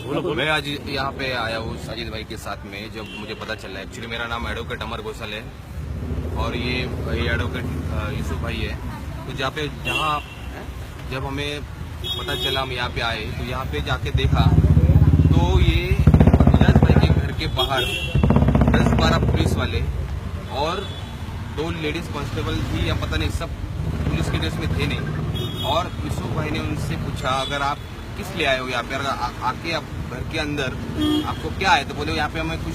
मैं आज यहाँ पे आया हूँ साजिद भाई के साथ में। जब मुझे पता चला, एक्चुअली मेरा नाम एडवोकेट अमर घोषाल है और ये एडवोकेट यूसुफ भाई है। तो जहाँ जब हमें पता चला, हम यहाँ पे आए तो यहाँ पे जाके देखा तो ये एजाज भाई के घर के बाहर 10-12 पुलिस वाले और 2 लेडीज कांस्टेबल थी या पता नहीं, सब पुलिस के ड्रेस में थे नहीं। और यूसुफ भाई ने उनसे पूछा, अगर आप किस लिए आए हो यहाँ पे, अगर आके आप घर के अंदर आपको क्या है, तो बोले यहाँ पे हमें कुछ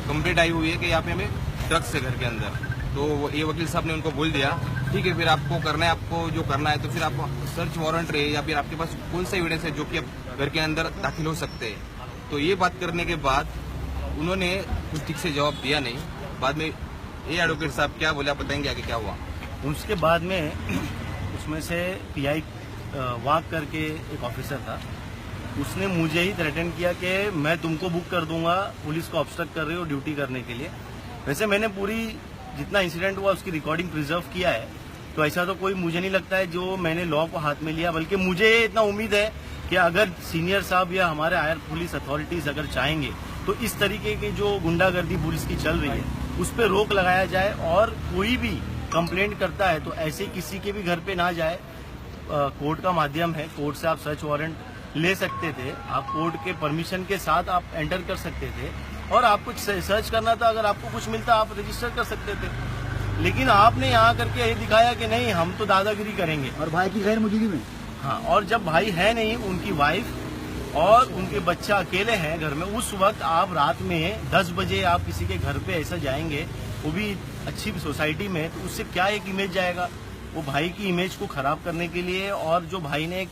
कंप्लेंट आई हुई है कि यहाँ पे हमें ड्रग्स है घर के अंदर। तो ये वकील साहब ने उनको बोल दिया, ठीक है फिर आपको करना है, आपको जो करना है तो फिर आप सर्च वारंट रहे या फिर आपके पास कौन सा एविडेंस है जो कि आप घर के अंदर दाखिल हो सकते हैं। तो ये बात करने के बाद उन्होंने कुछ ठीक से जवाब दिया नहीं। बाद में ये एडवोकेट साहब क्या बोले, आप बताएंगे आगे क्या हुआ। उसके बाद में उसमें से पीआई वाक करके एक ऑफिसर था, उसने मुझे ही थ्रेटन किया कि मैं तुमको बुक कर दूंगा, पुलिस को ऑब्स्ट्रक्ट कर रहे हो ड्यूटी करने के लिए। वैसे मैंने पूरी जितना इंसिडेंट हुआ उसकी रिकॉर्डिंग प्रिजर्व किया है, तो ऐसा तो कोई मुझे नहीं लगता है जो मैंने लॉ को हाथ में लिया। बल्कि मुझे इतना उम्मीद है कि अगर सीनियर साहब या हमारे हायर पुलिस अथॉरिटीज अगर चाहेंगे तो इस तरीके की जो गुंडागर्दी पुलिस की चल रही है उस पर रोक लगाया जाए और कोई भी कंप्लेंट करता है तो ऐसे किसी के भी घर पे ना जाए। कोर्ट का माध्यम है, कोर्ट से आप सर्च वारंट ले सकते थे, आप कोर्ट के परमिशन के साथ आप एंटर कर सकते थे और आप कुछ सर्च करना था, अगर आपको कुछ मिलता आप रजिस्टर कर सकते थे। लेकिन आपने यहाँ करके ये दिखाया कि नहीं हम तो दादागिरी करेंगे। और भाई की गैर मौजूदगी में, हाँ, और जब भाई है नहीं, उनकी वाइफ और उनके बच्चा अकेले हैं घर में, उस वक्त आप रात में 10 बजे आप किसी के घर पे ऐसा जाएंगे, वो भी अच्छी सोसाइटी में, तो उससे क्या एक इमेज जाएगा वो भाई की इमेज को खराब करने के लिए। और जो भाई ने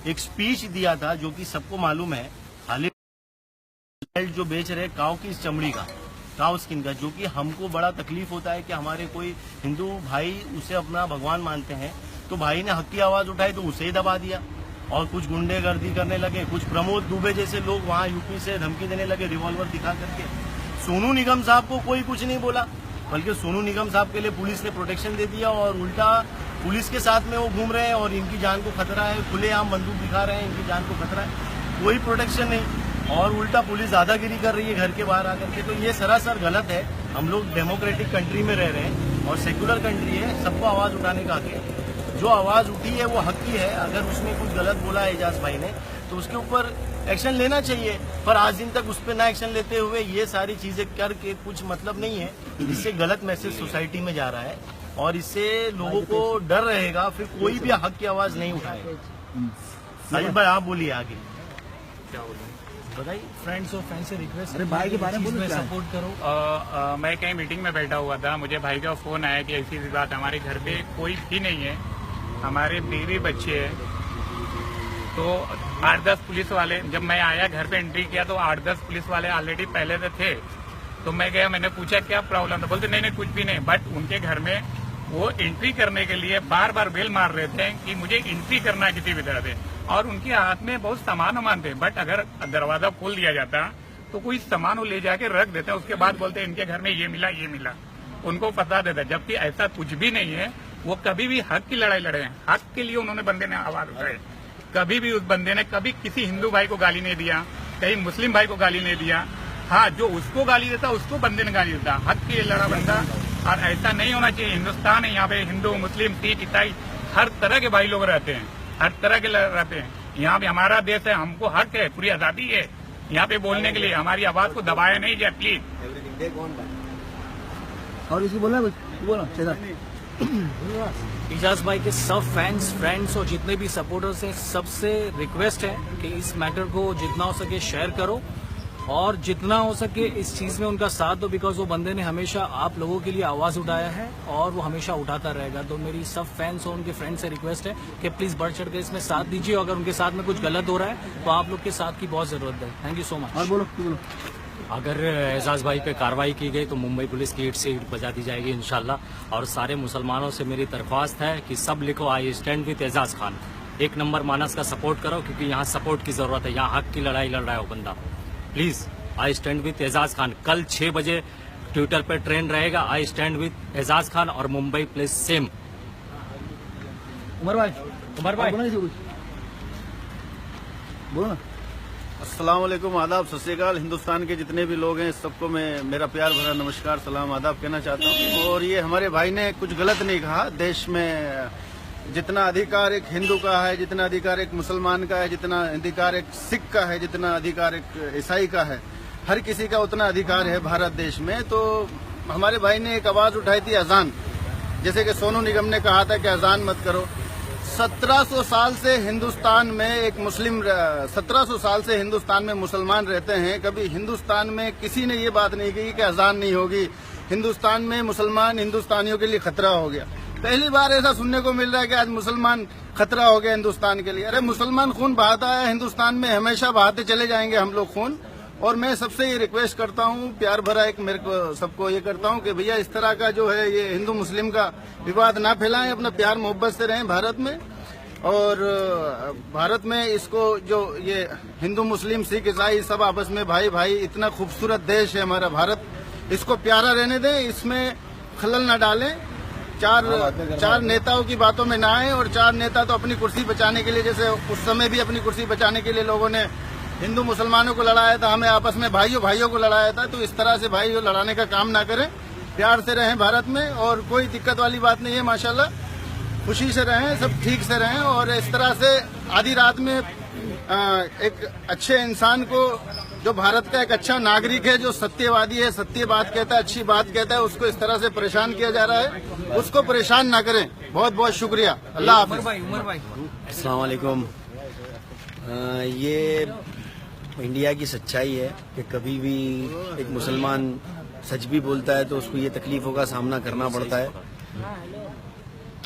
एक स्पीच दिया था जो कि सबको मालूम है, हालिड जो बेच रहे काऊ की चमड़ी का, काऊ स्किन का, जो कि हमको बड़ा तकलीफ होता है कि हमारे कोई हिंदू भाई उसे अपना भगवान मानते हैं, तो भाई ने हक की आवाज उठाई तो उसे ही दबा दिया और कुछ गुंडेगर्दी करने लगे। कुछ प्रमोद दुबे जैसे लोग वहां यूपी से धमकी देने लगे रिवॉल्वर दिखा करके। सोनू निगम साहब को कोई कुछ नहीं बोला, बल्कि सोनू निगम साहब के लिए पुलिस ने प्रोटेक्शन दे दिया और उल्टा पुलिस के साथ में वो घूम रहे हैं और इनकी जान को खतरा है, खुलेआम बंदूक दिखा रहे हैं, इनकी जान को खतरा है, कोई प्रोटेक्शन नहीं और उल्टा पुलिस दादागिरी कर रही है घर के बाहर आकर के। तो ये सरासर गलत है। हम लोग डेमोक्रेटिक कंट्री में रह रहे हैं और सेक्युलर कंट्री है, सबको आवाज उठाने का हक है। जो आवाज उठी है वो हक की है। अगर उसने कुछ गलत बोला है एजाज भाई ने तो उसके ऊपर एक्शन लेना चाहिए, पर आज दिन तक उस पर ना एक्शन लेते हुए ये सारी चीजें करके कुछ मतलब नहीं है। इससे गलत मैसेज सोसाइटी में जा रहा है और इससे लोगों को डर रहेगा, फिर कोई भी हक की आवाज नहीं उठाएगा। साजिद भाई आप बोलिए आगे क्या बोलिए, बताइए। फ्रेंड्स और फैंस से रिक्वेस्ट अरे भाई के बारे में सपोर्ट करो। मैं कहीं मीटिंग में बैठा हुआ था, मुझे भाई का फोन आया कि ऐसी बात, हमारे घर पे कोई भी नहीं है, हमारे बीवी बच्चे हैं। तो 8-10 पुलिस वाले, जब मैं आया घर पे एंट्री किया तो 8-10 पुलिस वाले ऑलरेडी पहले से थे। तो मैं गया, मैंने पूछा क्या प्रॉब्लम था, बोलते नहीं कुछ भी नहीं। बट उनके घर में वो एंट्री करने के लिए बार बार बेल मार रहे थे कि मुझे एंट्री करना है किसी भी तरह से, और उनके हाथ में बहुत सामान थे। बट अगर दरवाजा खोल दिया जाता तो कोई सामान वो ले जाके रख देते, उसके बाद बोलते इनके घर में ये मिला, उनको पता देता। जबकि ऐसा कुछ भी नहीं है। वो कभी भी हक की लड़ाई लड़े हैं, हक के लिए उन्होंने बंदे ने आवाज उठाई। कभी भी उस बंदे ने कभी किसी हिंदू भाई को गाली नहीं दिया, कहीं मुस्लिम भाई को गाली नहीं दिया। हाँ, जो उसको गाली देता उसको बंदे ने गाली देता। हक के लिए लड़ा बंदा, और ऐसा नहीं होना चाहिए। हिंदुस्तान है, यहाँ पे हिंदू मुस्लिम सिख ईसाई हर तरह के भाई लोग रहते हैं, हर तरह के रहते हैं। यहाँ पे हमारा देश है, हमको हक है, पूरी आजादी है यहाँ पे बोलने के लिए। हमारी आवाज को दबाया नहीं जाए प्लीज। और इसको बोलना एजाज भाई के सब फैंस, फ्रेंड्स और जितने भी सपोर्टर्स हैं, सबसे रिक्वेस्ट है कि इस मैटर को जितना हो सके शेयर करो और जितना हो सके इस चीज में उनका साथ दो, बिकॉज वो बंदे ने हमेशा आप लोगों के लिए आवाज उठाया है और वो हमेशा उठाता रहेगा। तो मेरी सब फैंस और उनके फ्रेंड्स से रिक्वेस्ट है कि प्लीज बढ़ चढ़ के इसमें साथ दीजिए। अगर उनके साथ में कुछ गलत हो रहा है तो आप लोग के साथ की बहुत जरूरत है। Thank you so much. और बोलो। अगर एजाज भाई पे कार्रवाई की गई तो मुंबई पुलिस की ईंट से ईंट बजा दी जाएगी इंशाल्लाह। और सारे मुसलमानों से मेरी दरख्वास्त है कि सब लिखो I stand with Ejaz Khan. 1 number Manas का सपोर्ट करो, क्योंकि यहाँ सपोर्ट की जरूरत है। यहाँ हक की लड़ाई लड़ रहा है वो बंदा। Please I stand with Ejaz Khan. कल 6 बजे ट्विटर पे ट्रेंड रहेगा, I stand with Ejaz Khan और मुंबई पुलिस सेम। उमर भाई बोलो ना। अस्सलाम वालेकुम, आदाब, सत श्री अकाल। हिंदुस्तान के जितने भी लोग हैं सबको मैं मेरा प्यार भरा नमस्कार, सलाम, आदाब कहना चाहता हूँ। और ये हमारे भाई ने कुछ गलत नहीं कहा। देश में जितना अधिकार एक हिंदू का है, जितना अधिकार एक मुसलमान का है, जितना अधिकार एक सिख का है, जितना अधिकार एक ईसाई का है, हर किसी का उतना अधिकार है भारत देश में। तो हमारे भाई ने एक आवाज उठाई थी अजान, जैसे कि सोनू निगम ने कहा था कि अजान मत करो। 1700 साल से हिंदुस्तान में एक मुस्लिम 1700 साल से हिंदुस्तान में मुसलमान रहते हैं। कभी हिंदुस्तान में किसी ने ये बात नहीं कही कि अजान नहीं होगी, हिंदुस्तान में मुसलमान हिंदुस्तानियों के लिए खतरा हो गया। पहली बार ऐसा सुनने को मिल रहा है कि आज मुसलमान खतरा हो गया हिंदुस्तान के लिए। अरे मुसलमान खून बहाता है हिंदुस्तान में, हमेशा बहाते चले जाएंगे हम लोग खून। और मैं सबसे ये रिक्वेस्ट करता हूँ, प्यार भरा एक मेरे को सबको ये करता हूँ कि भैया इस तरह का जो है ये हिंदू मुस्लिम का विवाद ना फैलाएं, अपना प्यार मोहब्बत से रहें भारत में। और भारत में इसको जो ये हिंदू मुस्लिम सिख ईसाई सब आपस में भाई भाई, इतना खूबसूरत देश है हमारा भारत, इसको प्यारा रहने दें, इसमें खलल न डालें। चार नेताओं की बातों में ना आए। और चार नेता तो अपनी कुर्सी बचाने के लिए, जैसे उस समय भी अपनी कुर्सी बचाने के लिए लोगों ने हिंदू मुसलमानों को लड़ाया था, हमें आपस में भाइयों भाइयों को लड़ाया था। तो इस तरह से भाई लड़ाने का काम ना करें, प्यार से रहें भारत में। और कोई दिक्कत वाली बात नहीं है, माशाल्लाह खुशी से रहें, सब ठीक से रहें। और इस तरह से आधी रात में एक अच्छे इंसान को, जो भारत का एक अच्छा नागरिक है, जो सत्यवादी है, सत्य बात कहता है, अच्छी बात कहता है, उसको इस तरह से परेशान किया जा रहा है। उसको परेशान ना करें। बहुत बहुत शुक्रिया। अल्लाह हाफिज। अस्सलाम वालेकुम। ये इंडिया की सच्चाई है कि कभी भी एक मुसलमान सच भी बोलता है तो उसको ये तकलीफों का सामना करना पड़ता है।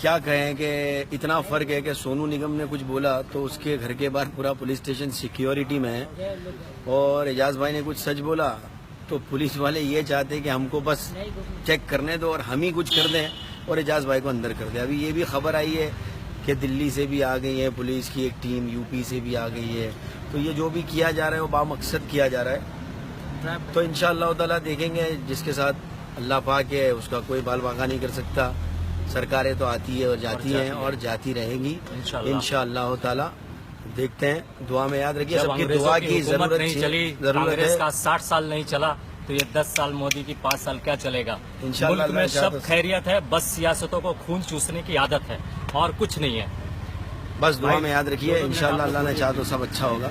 क्या कहें कि इतना फर्क है कि सोनू निगम ने कुछ बोला तो उसके घर के बाहर पूरा पुलिस स्टेशन सिक्योरिटी में है, और एजाज भाई ने कुछ सच बोला तो पुलिस वाले ये चाहते हैं कि हमको बस चेक करने दो और हम ही कुछ कर दें और एजाज भाई को अंदर कर दें। अभी ये भी खबर आई है कि दिल्ली से भी आ गई है पुलिस की एक टीम, यूपी से भी आ गई है। तो ये जो भी किया जा रहा है वो बामकसद किया जा रहा है। तो इंशाअल्लाह ताला देखेंगे, जिसके साथ अल्लाह पाक है उसका कोई बाल बाका नहीं कर सकता। सरकारें तो आती है और जाती हैं और जाती रहेंगी इंशाअल्लाह ताला। देखते हैं, दुआ में याद रखिए, सबकी दुआ की जरूरत कांग्रेस का 60 साल नहीं चला तो ये 10 साल मोदी की 5 साल क्या चलेगा। मुल्क में सब खैरियत है, बस सियासतों को खून चूसने की आदत है और कुछ नहीं है। बस दुआ में याद रखिए, इंशाअल्लाह अल्लाह ने चाहा तो सब अच्छा होगा।